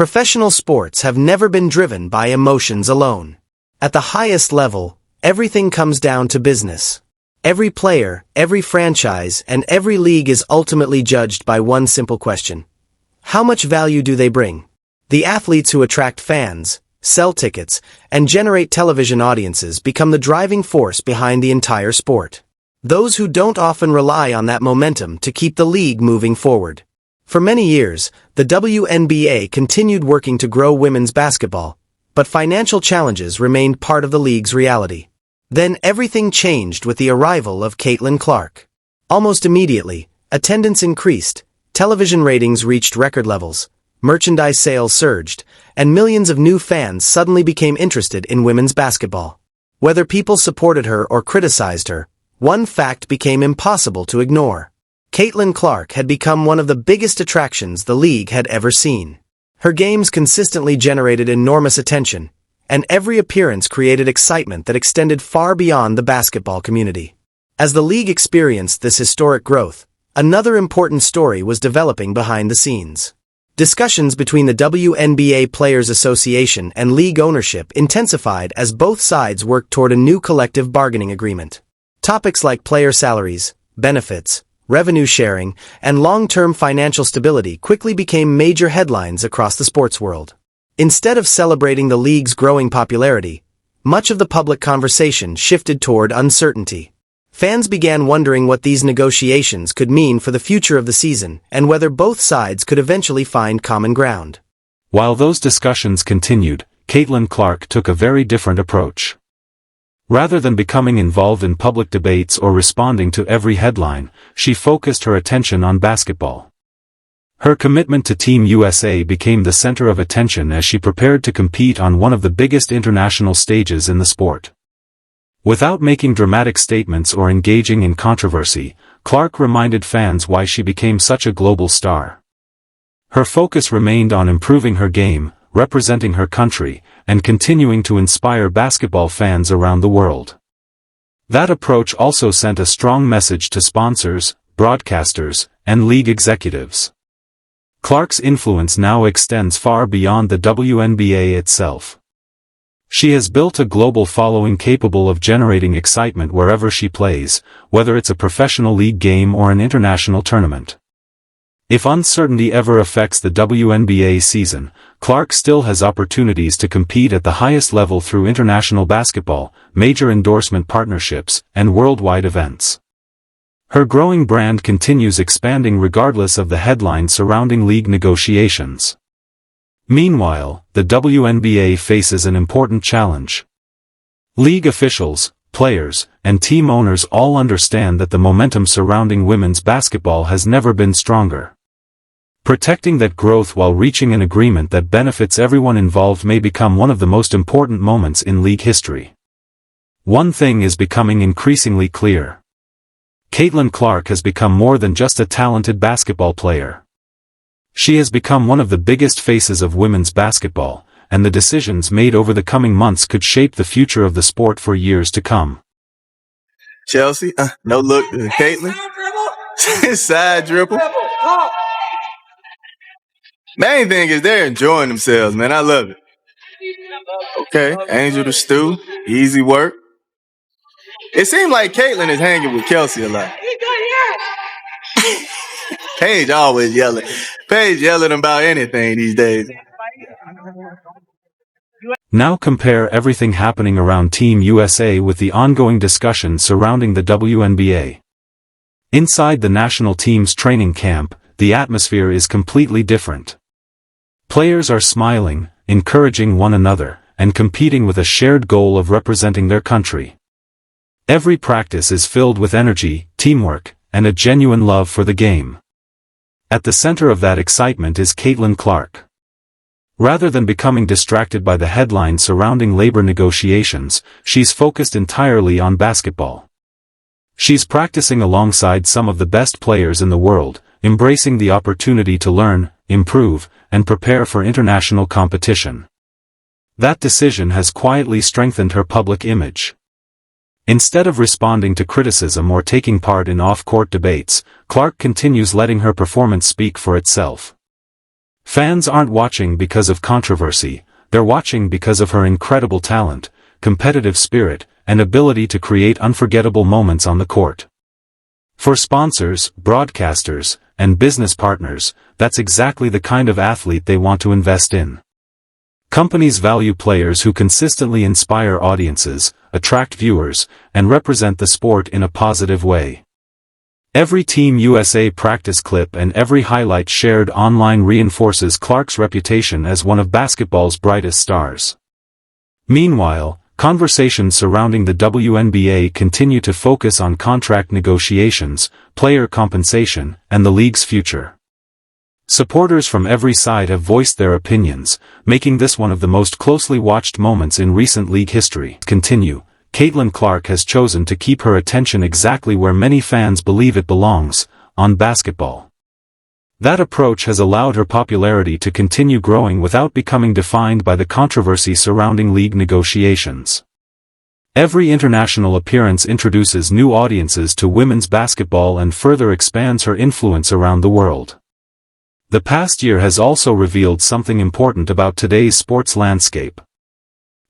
Professional sports have never been driven by emotions alone. At the highest level, everything comes down to business. Every player, every franchise, and every league is ultimately judged by one simple question. How much value do they bring? The athletes who attract fans, sell tickets, and generate television audiences become the driving force behind the entire sport. Those who don't often rely on that momentum to keep the league moving forward. For many years, the WNBA continued working to grow women's basketball, but financial challenges remained part of the league's reality. Then everything changed with the arrival of Caitlin Clark. Almost immediately, attendance increased, television ratings reached record levels, merchandise sales surged, and millions of new fans suddenly became interested in women's basketball. Whether people supported her or criticized her, one fact became impossible to ignore. Caitlin Clark had become one of the biggest attractions the league had ever seen. Her games consistently generated enormous attention, and every appearance created excitement that extended far beyond the basketball community. As the league experienced this historic growth, another important story was developing behind the scenes. Discussions between the WNBA Players Association and league ownership intensified as both sides worked toward a new collective bargaining agreement. Topics like player salaries, benefits, revenue sharing, and long-term financial stability quickly became major headlines across the sports world. Instead of celebrating the league's growing popularity, much of the public conversation shifted toward uncertainty. Fans began wondering what these negotiations could mean for the future of the season and whether both sides could eventually find common ground. While those discussions continued, Caitlin Clark took a very different approach. Rather than becoming involved in public debates or responding to every headline, she focused her attention on basketball. Her commitment to Team USA became the center of attention as she prepared to compete on one of the biggest international stages in the sport. Without making dramatic statements or engaging in controversy, Clark reminded fans why she became such a global star. Her focus remained on improving her game, representing her country, and continuing to inspire basketball fans around the world. That approach also sent a strong message to sponsors, broadcasters, and league executives. Clark's influence now extends far beyond the WNBA itself. She has built a global following capable of generating excitement wherever she plays, whether it's a professional league game or an international tournament. If uncertainty ever affects the WNBA season, Clark still has opportunities to compete at the highest level through international basketball, major endorsement partnerships, and worldwide events. Her growing brand continues expanding regardless of the headlines surrounding league negotiations. Meanwhile, the WNBA faces an important challenge. League officials, players, and team owners all understand that the momentum surrounding women's basketball has never been stronger. Protecting that growth while reaching an agreement that benefits everyone involved may become one of the most important moments in league history. One thing is becoming increasingly clear. Caitlin Clark has become more than just a talented basketball player. She has become one of the biggest faces of women's basketball, and the decisions made over the coming months could shape the future of the sport for years to come. Chelsea, no look, Caitlin. Side dribble. Main thing is they're enjoying themselves, man. I love it. Okay, Angel to Stu, easy work. It seems like Caitlin is hanging with Kelsey a lot. Paige always yelling. Paige yelling about anything these days. Now compare everything happening around Team USA with the ongoing discussion surrounding the WNBA. Inside the national team's training camp, the atmosphere is completely different. Players are smiling, encouraging one another, and competing with a shared goal of representing their country. Every practice is filled with energy, teamwork, and a genuine love for the game. At the center of that excitement is Caitlin Clark. Rather than becoming distracted by the headlines surrounding labor negotiations, she's focused entirely on basketball. She's practicing alongside some of the best players in the world, embracing the opportunity to learn, improve, and prepare for international competition. That decision has quietly strengthened her public image. Instead of responding to criticism or taking part in off-court debates, Clark continues letting her performance speak for itself. Fans aren't watching because of controversy, they're watching because of her incredible talent, competitive spirit, and ability to create unforgettable moments on the court. For sponsors, broadcasters, and business partners, that's exactly the kind of athlete they want to invest in. Companies value players who consistently inspire audiences, attract viewers, and represent the sport in a positive way. Every Team USA practice clip and every highlight shared online reinforces Clark's reputation as one of basketball's brightest stars. Meanwhile, conversations surrounding the WNBA continue to focus on contract negotiations, player compensation, and the league's future. Supporters from every side have voiced their opinions, making this one of the most closely watched moments in recent league history. Continue. Caitlin Clark has chosen to keep her attention exactly where many fans believe it belongs, on basketball. That approach has allowed her popularity to continue growing without becoming defined by the controversy surrounding league negotiations. Every international appearance introduces new audiences to women's basketball and further expands her influence around the world. The past year has also revealed something important about today's sports landscape.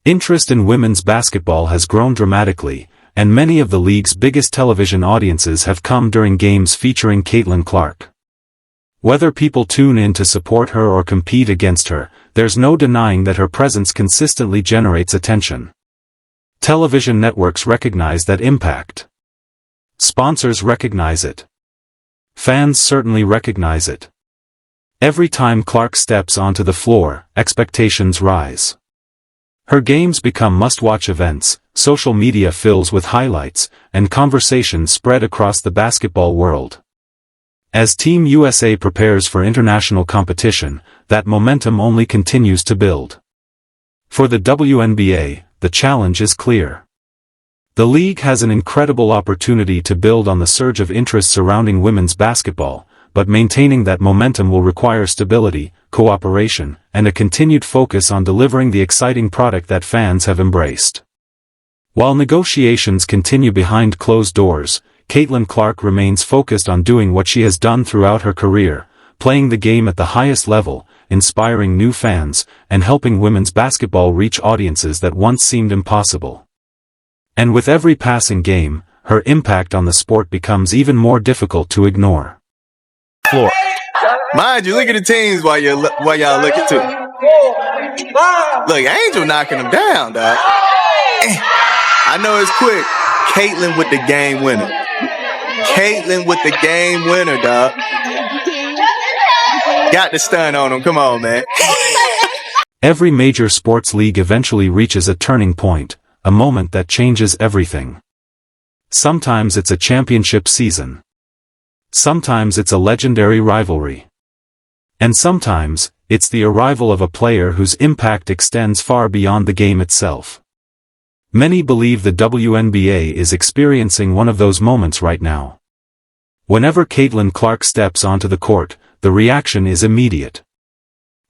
Interest in women's basketball has grown dramatically, and many of the league's biggest television audiences have come during games featuring Caitlin Clark. Whether people tune in to support her or compete against her, there's no denying that her presence consistently generates attention. Television networks recognize that impact. Sponsors recognize it. Fans certainly recognize it. Every time Clark steps onto the floor, expectations rise. Her games become must-watch events, social media fills with highlights, and conversations spread across the basketball world. As Team USA prepares for international competition, that momentum only continues to build. For the WNBA, the challenge is clear. The league has an incredible opportunity to build on the surge of interest surrounding women's basketball, but maintaining that momentum will require stability, cooperation, and a continued focus on delivering the exciting product that fans have embraced. While negotiations continue behind closed doors, Caitlin Clark remains focused on doing what she has done throughout her career, playing the game at the highest level, inspiring new fans, and helping women's basketball reach audiences that once seemed impossible. And with every passing game, her impact on the sport becomes even more difficult to ignore. Floor. Mind you, look at the teams while y'all looking too. Look, Angel knocking them down, dog. I know it's quick. Caitlin with the game winner. Caitlin with the game winner, dog. Got the stun on him. Come on, man. Every major sports league eventually reaches a turning point, a moment that changes everything. Sometimes it's a championship season. Sometimes it's a legendary rivalry. And sometimes, it's the arrival of a player whose impact extends far beyond the game itself. Many believe the WNBA is experiencing one of those moments right now. Whenever Caitlin Clark steps onto the court, the reaction is immediate.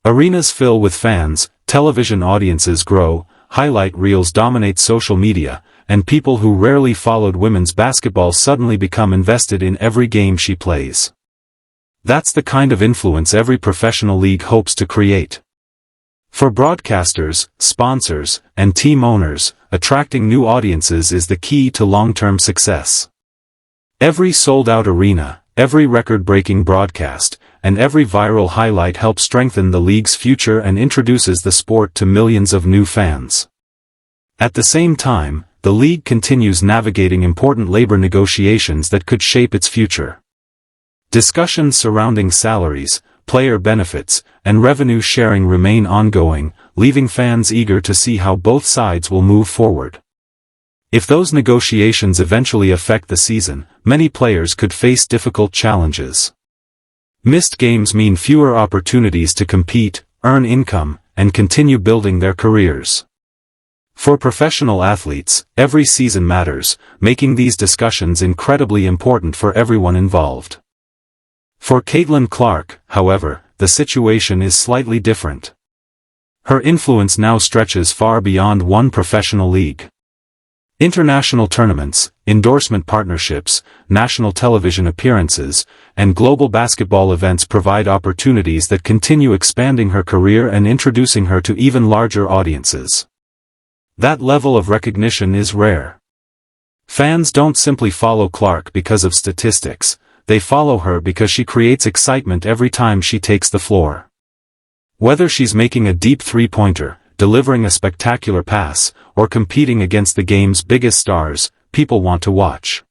Arenas fill with fans, television audiences grow, highlight reels dominate social media, and people who rarely followed women's basketball suddenly become invested in every game she plays. That's the kind of influence every professional league hopes to create. For broadcasters, sponsors, and team owners, attracting new audiences is the key to long-term success. Every sold-out arena, every record-breaking broadcast, and every viral highlight helps strengthen the league's future and introduces the sport to millions of new fans. At the same time, the league continues navigating important labor negotiations that could shape its future. Discussions surrounding salaries, player benefits, and revenue sharing remain ongoing, leaving fans eager to see how both sides will move forward. If those negotiations eventually affect the season, many players could face difficult challenges. Missed games mean fewer opportunities to compete, earn income, and continue building their careers. For professional athletes, every season matters, making these discussions incredibly important for everyone involved. For Caitlin Clark, however, the situation is slightly different. Her influence now stretches far beyond one professional league. International tournaments, endorsement partnerships, national television appearances, and global basketball events provide opportunities that continue expanding her career and introducing her to even larger audiences. That level of recognition is rare. Fans don't simply follow Clark because of statistics, they follow her because she creates excitement every time she takes the floor. Whether she's making a deep three-pointer, delivering a spectacular pass, or competing against the game's biggest stars, people want to watch.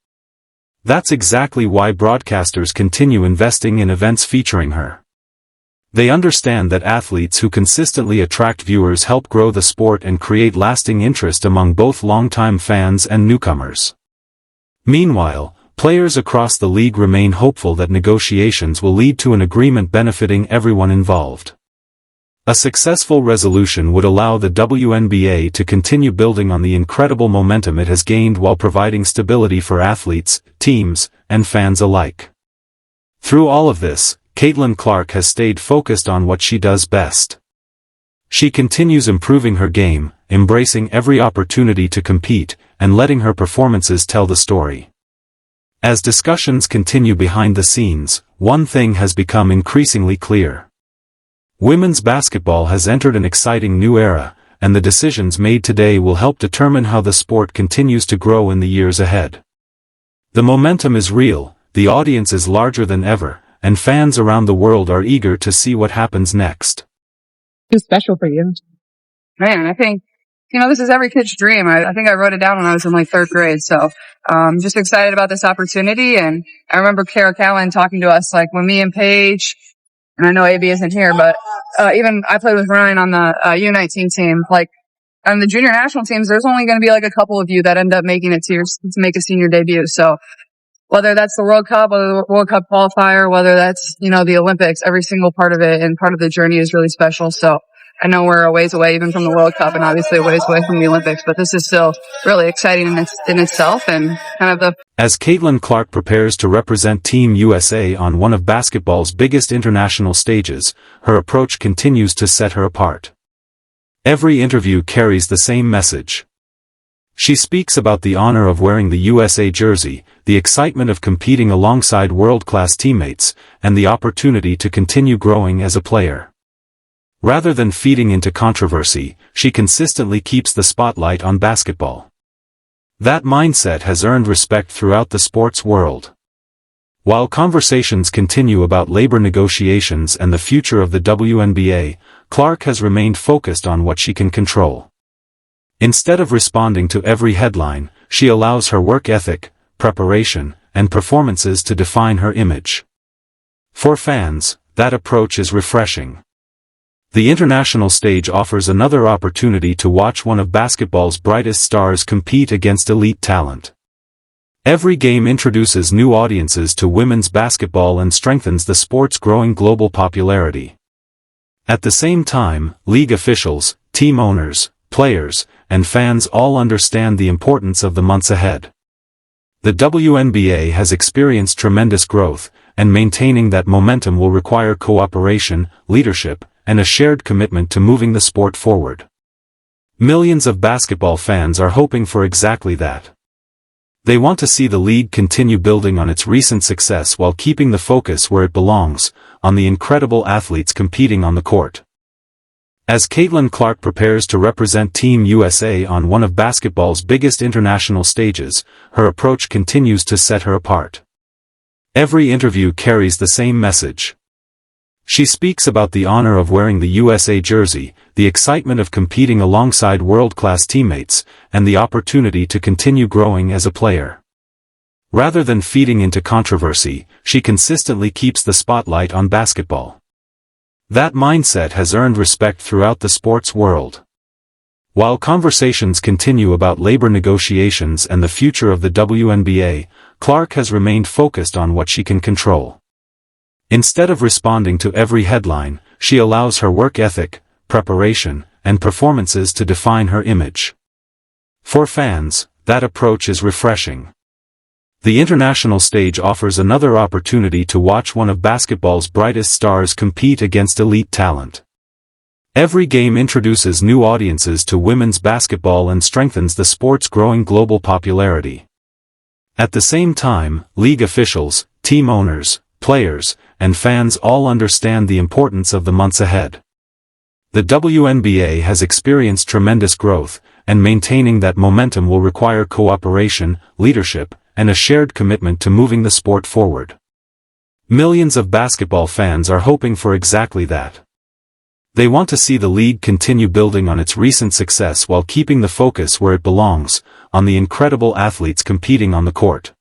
That's exactly why broadcasters continue investing in events featuring her. They understand that athletes who consistently attract viewers help grow the sport and create lasting interest among both longtime fans and newcomers. Meanwhile, players across the league remain hopeful that negotiations will lead to an agreement benefiting everyone involved. A successful resolution would allow the WNBA to continue building on the incredible momentum it has gained while providing stability for athletes, teams, and fans alike. Through all of this, Caitlin Clark has stayed focused on what she does best. She continues improving her game, embracing every opportunity to compete, and letting her performances tell the story. As discussions continue behind the scenes, one thing has become increasingly clear. Women's basketball has entered an exciting new era, and the decisions made today will help determine how the sport continues to grow in the years ahead. The momentum is real, the audience is larger than ever, and fans around the world are eager to see what happens next. It's special for you. Man, I think, this is every kid's dream. I think I wrote it down when I was in like 3rd grade. So, just excited about this opportunity. And I remember Kara Cowan talking to us, like when me and Paige, and I know AB isn't here, but even I played with Ryan on the U19 team. Like on the junior national teams, there's only going to be like a couple of you that end up making it to make a senior debut. So whether that's the World Cup, whether the World Cup qualifier, whether that's the Olympics, every single part of it and part of the journey is really special. So I know we're a ways away even from the World Cup and obviously a ways away from the Olympics, but this is still really exciting in itself and kind of the... As Caitlin Clark prepares to represent Team USA on one of basketball's biggest international stages, her approach continues to set her apart. Every interview carries the same message. She speaks about the honor of wearing the USA jersey, the excitement of competing alongside world-class teammates, and the opportunity to continue growing as a player. Rather than feeding into controversy, she consistently keeps the spotlight on basketball. That mindset has earned respect throughout the sports world. While conversations continue about labor negotiations and the future of the WNBA, Clark has remained focused on what she can control. Instead of responding to every headline, she allows her work ethic, preparation, and performances to define her image. For fans, that approach is refreshing. The international stage offers another opportunity to watch one of basketball's brightest stars compete against elite talent. Every game introduces new audiences to women's basketball and strengthens the sport's growing global popularity. At the same time, league officials, team owners, players, and fans all understand the importance of the months ahead. The WNBA has experienced tremendous growth, and maintaining that momentum will require cooperation, leadership, and a shared commitment to moving the sport forward. Millions of basketball fans are hoping for exactly that. They want to see the league continue building on its recent success while keeping the focus where it belongs, on the incredible athletes competing on the court. As Caitlin Clark prepares to represent Team USA on one of basketball's biggest international stages, her approach continues to set her apart. Every interview carries the same message. She speaks about the honor of wearing the USA jersey, the excitement of competing alongside world-class teammates, and the opportunity to continue growing as a player. Rather than feeding into controversy, she consistently keeps the spotlight on basketball. That mindset has earned respect throughout the sports world. While conversations continue about labor negotiations and the future of the WNBA, Clark has remained focused on what she can control. Instead of responding to every headline, she allows her work ethic, preparation, and performances to define her image. For fans, that approach is refreshing. The international stage offers another opportunity to watch one of basketball's brightest stars compete against elite talent. Every game introduces new audiences to women's basketball and strengthens the sport's growing global popularity. At the same time, league officials, team owners, players, and fans all understand the importance of the months ahead. The WNBA has experienced tremendous growth, and maintaining that momentum will require cooperation, leadership, and a shared commitment to moving the sport forward. Millions of basketball fans are hoping for exactly that. They want to see the league continue building on its recent success while keeping the focus where it belongs, on the incredible athletes competing on the court.